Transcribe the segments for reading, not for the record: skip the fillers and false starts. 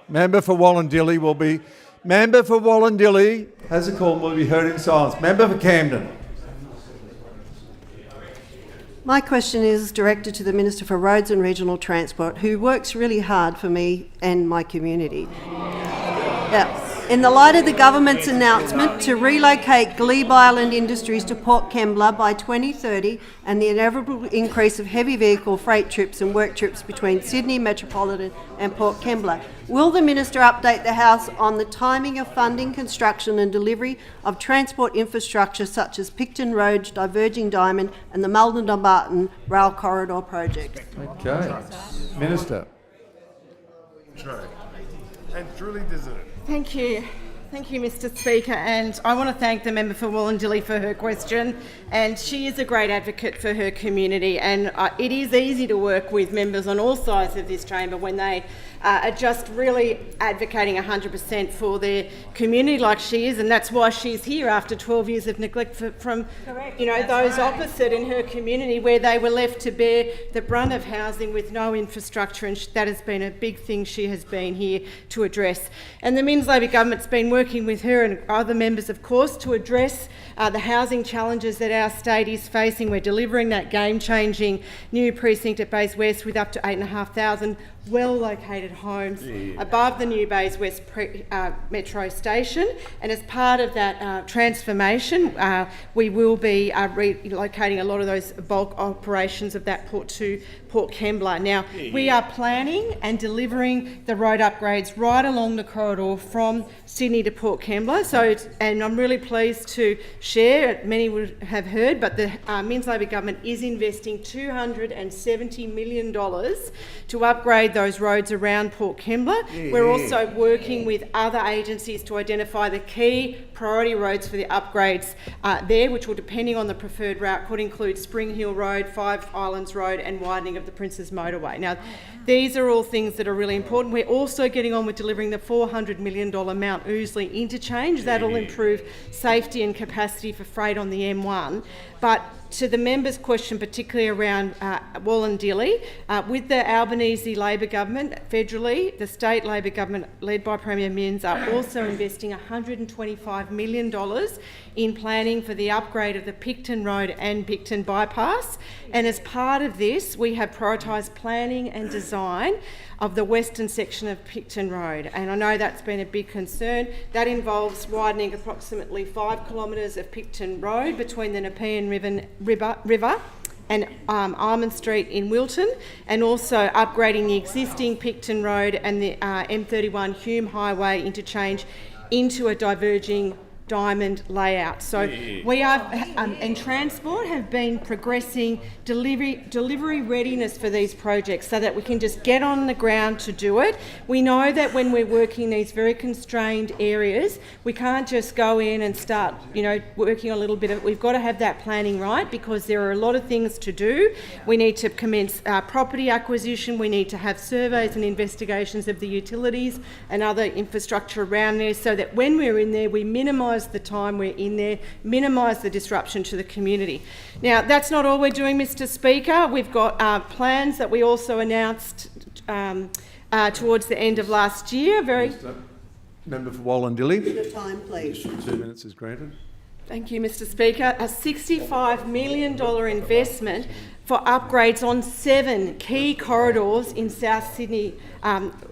Member for Wollondilly has a call and will be heard in silence. Member for Camden. My question is directed to the Minister for Roads and Regional Transport, who works really hard for me and my community. In the light of the government's announcement to relocate Glebe Island industries to Port Kembla by 2030 and the inevitable increase of heavy vehicle freight trips and work trips between Sydney, Metropolitan and Port Kembla, will the Minister update the House on the timing of funding, construction and delivery of transport infrastructure such as Picton Road, Diverging Diamond and the Maldon-Dombarton Rail Corridor project? Okay. Minister. True. And truly deserved. Thank you. Thank you, Mr. Speaker, and I want to thank the member for Wollondilly for her question, and she is a great advocate for her community, and it is easy to work with members on all sides of this chamber when they are just really advocating 100% for their community like she is, and that's why she's here after 12 years of neglect from those opposite in her community where they were left to bear the brunt of housing with no infrastructure, and that has been a big thing she has been here to address. And the Minns Labor government's been working with her and other members, of course, to address the housing challenges that our state is facing. We're delivering that game-changing new precinct at Bays West with up to 8,500 well-located homes above the new Bays West metro station. And as part of that transformation, we will be relocating a lot of those bulk operations of that port to Port Kembla. Now, we are planning and delivering the road upgrades right along the corridor from Sydney to Port Kembla. And I'm really pleased to share, many would have heard, but the Minns Labor government is investing $270 million to upgrade those roads around Port Kembla. We're also working with other agencies to identify the key priority roads for the upgrades there, which will, depending on the preferred route, could include Spring Hill Road, Five Islands Road and widening of the Princes Motorway. Now, these are all things that are really important. We're also getting on with delivering the $400 million Mount Ousley interchange. That'll improve safety and capacity for freight on the M1. But to the member's question, particularly around Wollondilly, with the Albanese Labor government federally, the state Labor government led by Premier Minns are also investing $125 million in planning for the upgrade of the Picton Road and Picton bypass. And as part of this, we have prioritised planning and design of the western section of Picton Road, and I know that's been a big concern. That involves widening approximately 5 kilometres of Picton Road between the Nepean River and Almond Street in Wilton, and also upgrading the existing Picton Road and the M31 Hume Highway interchange into a diverging diamond layout. So we are, and Transport have been progressing delivery readiness for these projects so that we can just get on the ground to do it. We know that when we're working these very constrained areas, we can't just go in and start, working on a little bit of it. We've got to have that planning right, because there are a lot of things to do. We need to commence property acquisition. We need to have surveys and investigations of the utilities and other infrastructure around there, so that when we're in there, we minimise the time we're in there, minimise the disruption to the community. Now, that's not all we're doing, Mr. Speaker. We've got plans that we also announced towards the end of last year. Member for Wollondilly. The time, please. 2 minutes is granted. Thank you, Mr. Speaker. A $65 million investment for upgrades on 7 key corridors in South Sydney,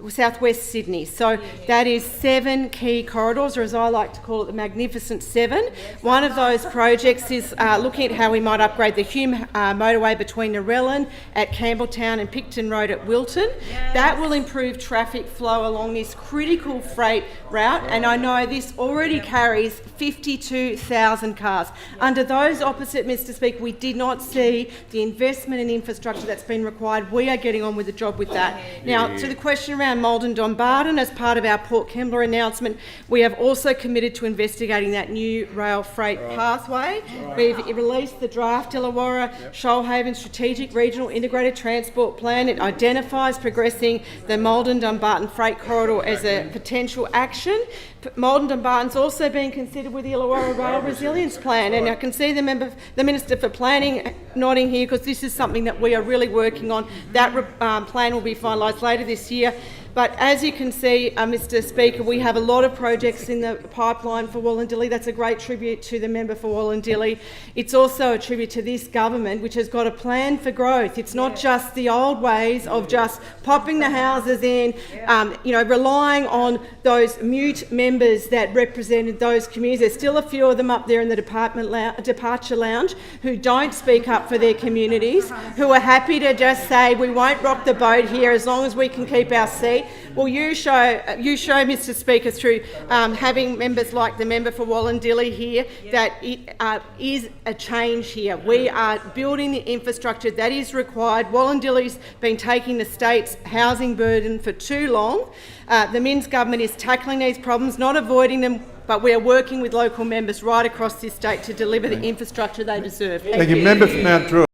southwest Sydney. So that is 7 key corridors, or as I like to call it, the Magnificent Seven. One of those projects is looking at how we might upgrade the Hume motorway between Narellan at Campbelltown and Picton Road at Wilton. Yes. That will improve traffic flow along this critical freight route, and I know this already carries 52,000 cars. Under those opposite, Mr. Speaker, we did not see the investment in infrastructure that's been required. We are getting on with the job with that. Now, to the question around Maldon-Dombarton, as part of our Port Kembla announcement, we have also committed to investigating that new rail freight pathway. We've released the draft Illawarra Shoalhaven Strategic Regional Integrated Transport Plan. It identifies progressing the Maldon-Dombarton freight corridor as a potential action. Maldon-Dombarton's also being considered with the Illawarra Rail Resilience Plan, and I can see the Minister for Planning nodding here, because this is something that we are really working on. That plan will be finalised later this year. But as you can see, Mr Speaker, we have a lot of projects in the pipeline for Wollondilly. That's a great tribute to the member for Wollondilly. It's also a tribute to this government, which has got a plan for growth. It's not just the old ways of just popping the houses in, relying on those mute members that represented those communities. There's still a few of them up there in the departure lounge who don't speak up for their communities, who are happy to just say, we won't rock the boat here as long as we can keep our seat. Well, you show, Mr Speaker, through having members like the member for Wollondilly here, that it is a change here. We are building the infrastructure that is required. Wollondilly's been taking the state's housing burden for too long. The Minns government is tackling these problems, not avoiding them, but we are working with local members right across this state to deliver the infrastructure they deserve. Thank you. Member for Mount Druitt.